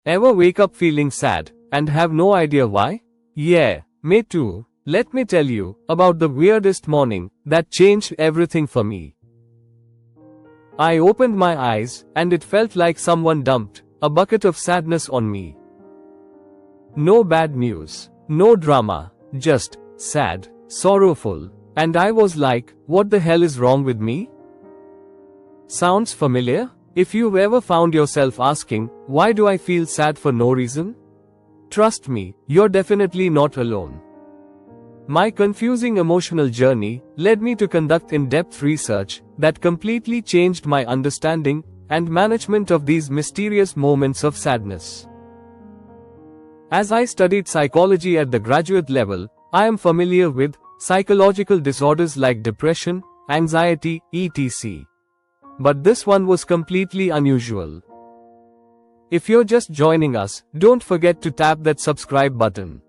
Ever wake up feeling sad and have no idea why? Yeah, me too. Let me tell you about the weirdest morning that changed everything for me. I opened my eyes and it felt like someone dumped a bucket of sadness on me. No bad news, no drama, just sad, sorrowful, and I was like, what the hell is wrong with me? Sounds familiar? If you've ever found yourself asking, why do I feel sad for no reason? Trust me, you're definitely not alone. My confusing emotional journey led me to conduct in-depth research that completely changed my understanding and management of these mysterious moments of sadness. As I studied psychology at the graduate level, I am familiar with psychological disorders like depression, anxiety, etc. But this one was completely unusual. If you're just joining us, don't forget to tap that subscribe button.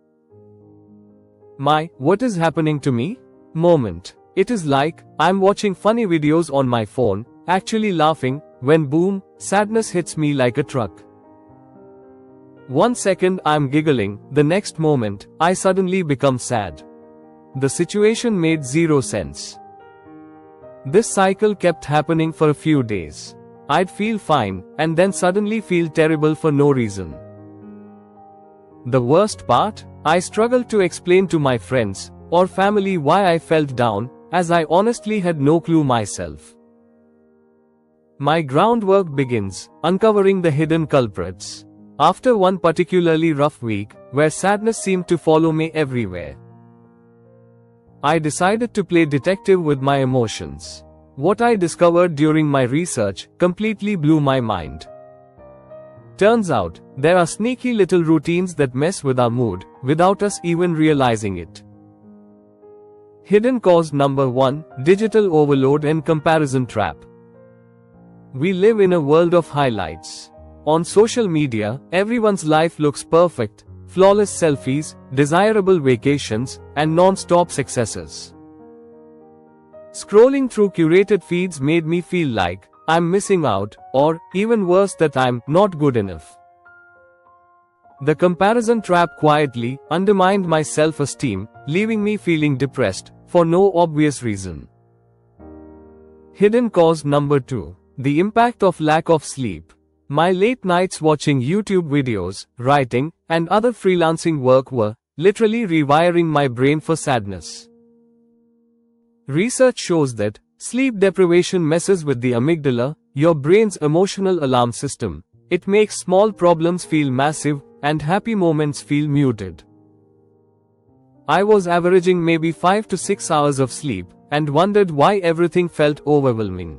My, what is happening to me? Moment. It is like, I'm watching funny videos on my phone, actually laughing, when boom, sadness hits me like a truck. 1 second I'm giggling, the next moment, I suddenly become sad. The situation made zero sense. This cycle kept happening for a few days. I'd feel fine, and then suddenly feel terrible for no reason. The worst part? I struggled to explain to my friends or family why I felt down, as I honestly had no clue myself. My groundwork begins, uncovering the hidden culprits. After one particularly rough week, where sadness seemed to follow me everywhere, I decided to play detective with my emotions. What I discovered during my research completely blew my mind. Turns out, there are sneaky little routines that mess with our mood, without us even realizing it. Hidden cause number 1, digital overload and comparison trap. We live in a world of highlights. On social media, everyone's life looks perfect, flawless selfies, desirable vacations, and non-stop successes. Scrolling through curated feeds made me feel like I'm missing out, or, even worse, that I'm not good enough. The comparison trap quietly undermined my self-esteem, leaving me feeling depressed, for no obvious reason. Hidden cause number 2, the impact of lack of sleep. My late nights watching YouTube videos, writing, and other freelancing work were literally rewiring my brain for sadness. Research shows that sleep deprivation messes with the amygdala, your brain's emotional alarm system. It makes small problems feel massive, and happy moments feel muted. I was averaging maybe 5 to 6 hours of sleep, and wondered why everything felt overwhelming.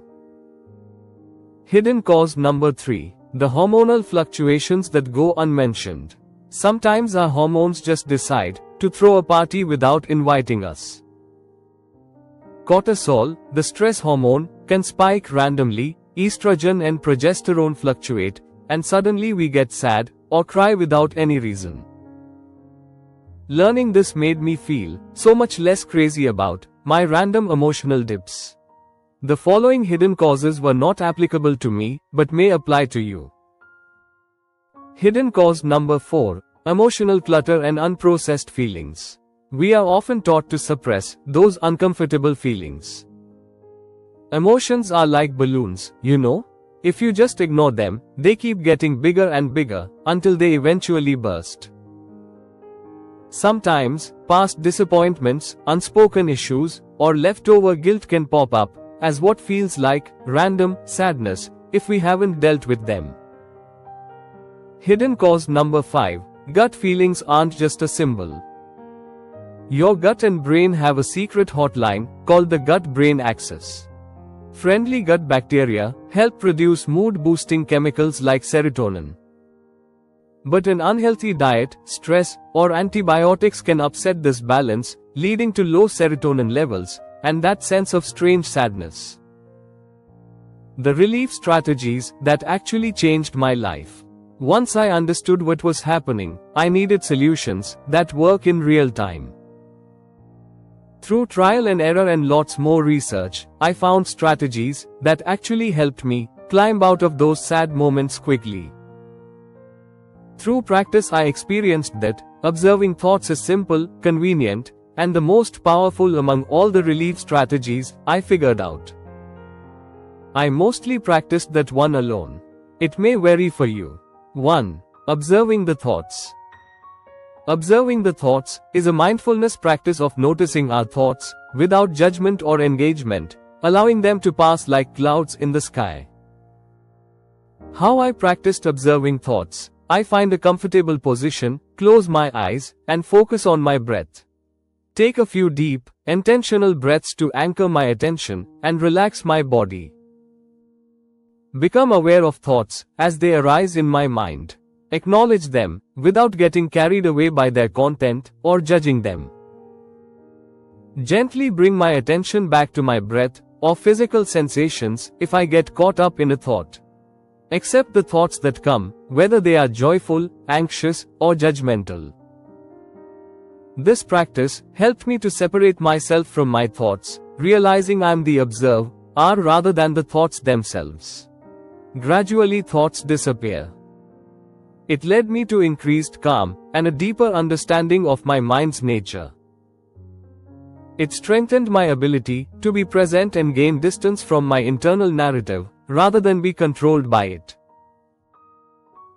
Hidden cause number 3, the hormonal fluctuations that go unmentioned. Sometimes our hormones just decide to throw a party without inviting us. Cortisol, the stress hormone, can spike randomly, estrogen and progesterone fluctuate, and suddenly we get sad or cry without any reason. Learning this made me feel so much less crazy about my random emotional dips. The following hidden causes were not applicable to me, but may apply to you. Hidden cause number 4, emotional clutter and unprocessed feelings. We are often taught to suppress those uncomfortable feelings. Emotions are like balloons, you know? If you just ignore them, they keep getting bigger and bigger, until they eventually burst. Sometimes, past disappointments, unspoken issues, or leftover guilt can pop up as what feels like random sadness if we haven't dealt with them. Hidden cause number 5, gut feelings aren't just a symbol. Your gut and brain have a secret hotline called the gut-brain axis. Friendly gut bacteria help produce mood-boosting chemicals like serotonin. But an unhealthy diet, stress, or antibiotics can upset this balance, leading to low serotonin levels, and that sense of strange sadness. The relief strategies that actually changed my life. Once I understood what was happening, I needed solutions that work in real time. Through trial and error and lots more research, I found strategies that actually helped me climb out of those sad moments quickly. Through practice, I experienced that observing thoughts is simple, convenient, and the most powerful among all the relief strategies I figured out. I mostly practiced that one alone. It may vary for you. 1. Observing the thoughts. Observing the thoughts is a mindfulness practice of noticing our thoughts without judgment or engagement, allowing them to pass like clouds in the sky. How I practiced observing thoughts. I find a comfortable position, close my eyes, and focus on my breath. Take a few deep, intentional breaths to anchor my attention and relax my body. Become aware of thoughts as they arise in my mind. Acknowledge them without getting carried away by their content or judging them. Gently bring my attention back to my breath or physical sensations if I get caught up in a thought. Accept the thoughts that come, whether they are joyful, anxious, or judgmental. This practice helped me to separate myself from my thoughts, realizing I am the observer rather than the thoughts themselves. Gradually, thoughts disappear. It led me to increased calm and a deeper understanding of my mind's nature. It strengthened my ability to be present and gain distance from my internal narrative, rather than be controlled by it.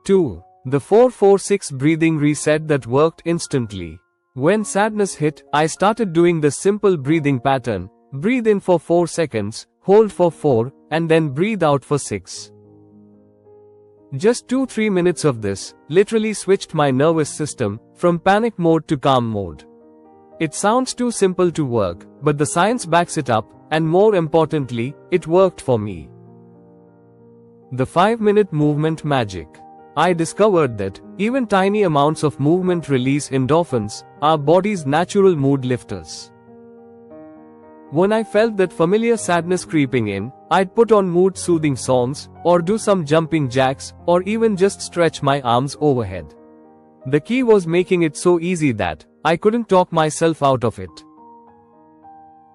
2. The 4-4-6 breathing reset that worked instantly. When sadness hit, I started doing the simple breathing pattern: breathe in for 4 seconds, hold for 4, and then breathe out for 6. Just 2-3 minutes of this literally switched my nervous system from panic mode to calm mode. It sounds too simple to work, but the science backs it up, and more importantly, it worked for me. The 5-minute movement magic. I discovered that even tiny amounts of movement release endorphins, our body's natural mood lifters. When I felt that familiar sadness creeping in, I'd put on mood-soothing songs, or do some jumping jacks, or even just stretch my arms overhead. The key was making it so easy that I couldn't talk myself out of it.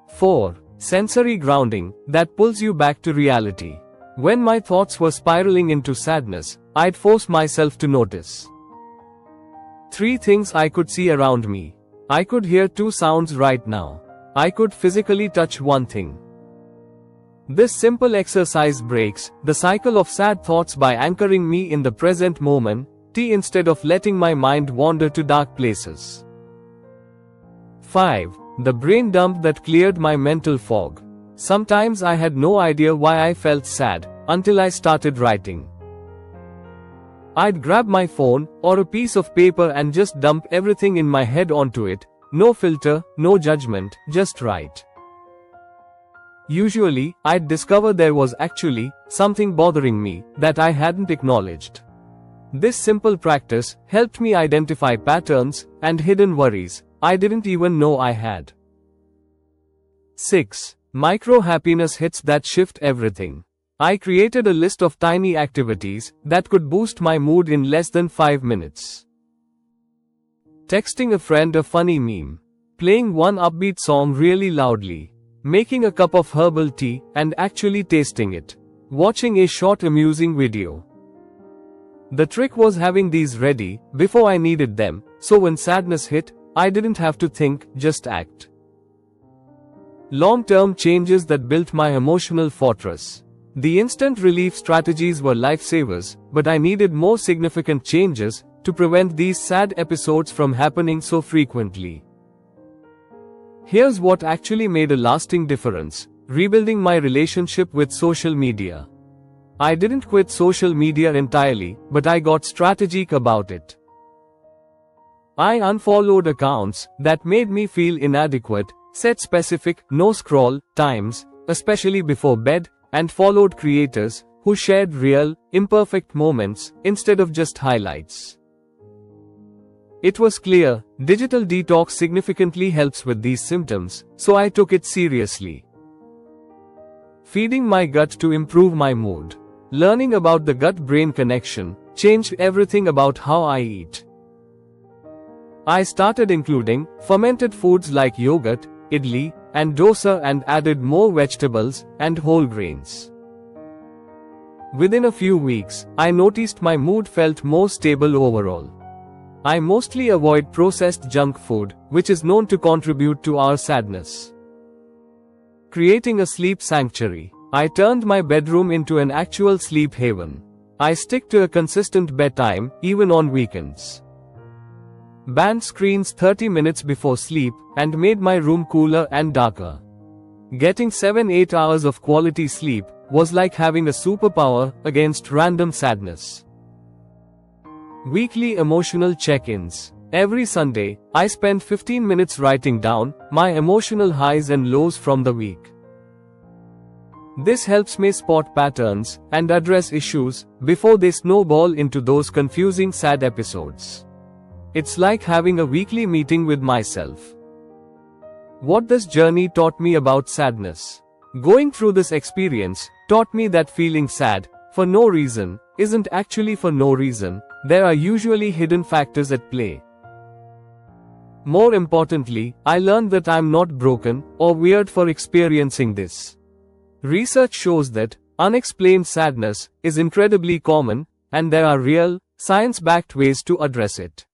4. Sensory grounding that pulls you back to reality. When my thoughts were spiraling into sadness, I'd force myself to notice 3 things I could see around me. I could hear 2 sounds right now. I could physically touch 1 thing. This simple exercise breaks the cycle of sad thoughts by anchoring me in the present moment, instead of letting my mind wander to dark places. 5. The brain dump that cleared my mental fog. Sometimes I had no idea why I felt sad until I started writing. I'd grab my phone or a piece of paper and just dump everything in my head onto it. No filter, no judgment, just write. Usually, I'd discover there was actually something bothering me that I hadn't acknowledged. This simple practice helped me identify patterns and hidden worries I didn't even know I had. 6. Micro happiness hits that shift everything. I created a list of tiny activities that could boost my mood in less than 5 minutes. Texting a friend a funny meme. Playing one upbeat song really loudly. Making a cup of herbal tea and actually tasting it. Watching a short amusing video. The trick was having these ready before I needed them, so when sadness hit, I didn't have to think, just act. Long-term changes that built my emotional fortress. The instant relief strategies were lifesavers, but I needed more significant changes to prevent these sad episodes from happening so frequently. Here's what actually made a lasting difference: rebuilding my relationship with social media. I didn't quit social media entirely, but I got strategic about it. I unfollowed accounts that made me feel inadequate, set specific no-scroll times, especially before bed, and followed creators who shared real, imperfect moments instead of just highlights. It was clear, digital detox significantly helps with these symptoms, so I took it seriously. Feeding my gut to improve my mood. Learning about the gut-brain connection changed everything about how I eat. I started including fermented foods like yogurt, idli, and dosa and added more vegetables and whole grains. Within a few weeks, I noticed my mood felt more stable overall. I mostly avoid processed junk food, which is known to contribute to our sadness. Creating a sleep sanctuary. I turned my bedroom into an actual sleep haven. I stick to a consistent bedtime, even on weekends. Banned screens 30 minutes before sleep, and made my room cooler and darker. Getting 7-8 hours of quality sleep was like having a superpower against random sadness. Weekly emotional check-ins. Every Sunday, I spend 15 minutes writing down my emotional highs and lows from the week. This helps me spot patterns and address issues before they snowball into those confusing sad episodes. It's like having a weekly meeting with myself. What this journey taught me about sadness. Going through this experience taught me that feeling sad for no reason isn't actually for no reason. There are usually hidden factors at play. More importantly, I learned that I'm not broken or weird for experiencing this. Research shows that unexplained sadness is incredibly common, and there are real, science-backed ways to address it.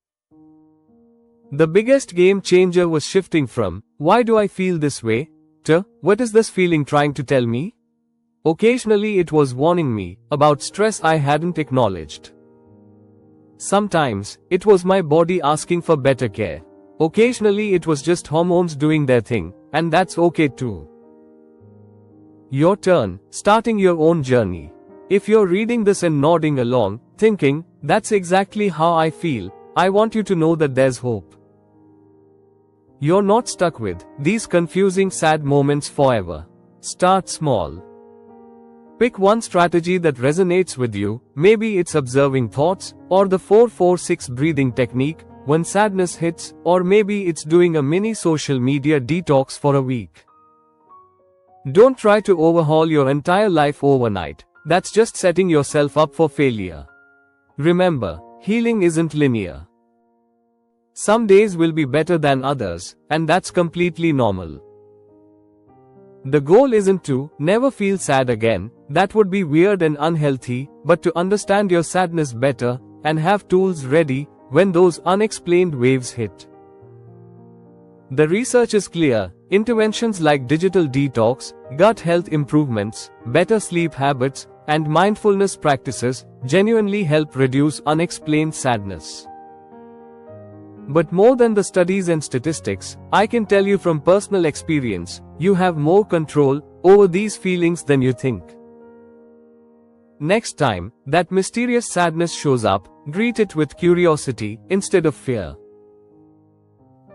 The biggest game changer was shifting from, "Why do I feel this way?" to, "What is this feeling trying to tell me?" Occasionally it was warning me about stress I hadn't acknowledged. Sometimes, it was my body asking for better care. Occasionally it was just hormones doing their thing, and that's okay too. Your turn, starting your own journey. If you're reading this and nodding along, thinking, "That's exactly how I feel," I want you to know that there's hope. You're not stuck with these confusing sad moments forever. Start small. Pick one strategy that resonates with you. Maybe it's observing thoughts, or the 4-4-6 breathing technique when sadness hits, or maybe it's doing a mini social media detox for a week. Don't try to overhaul your entire life overnight. That's just setting yourself up for failure. Remember, healing isn't linear. Some days will be better than others, and that's completely normal. The goal isn't to never feel sad again. That would be weird and unhealthy, but to understand your sadness better and have tools ready when those unexplained waves hit. The research is clear. Interventions like digital detox, gut health improvements, better sleep habits, and mindfulness practices genuinely help reduce unexplained sadness. But more than the studies and statistics, I can tell you from personal experience, you have more control over these feelings than you think. Next time that mysterious sadness shows up, greet it with curiosity instead of fear.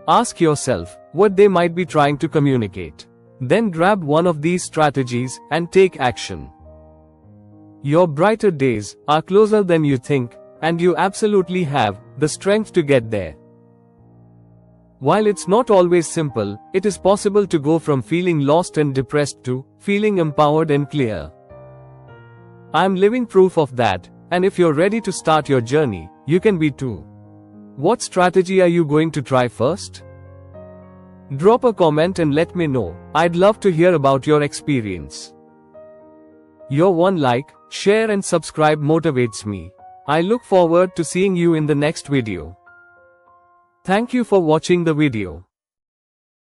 Ask yourself what they might be trying to communicate. Then grab one of these strategies and take action. Your brighter days are closer than you think, and you absolutely have the strength to get there. While it's not always simple, it is possible to go from feeling lost and depressed to feeling empowered and clear. I'm living proof of that, and if you're ready to start your journey, you can be too. What strategy are you going to try first? Drop a comment and let me know. I'd love to hear about your experience. Your one like, share and subscribe motivates me. I look forward to seeing you in the next video. Thank you for watching the video.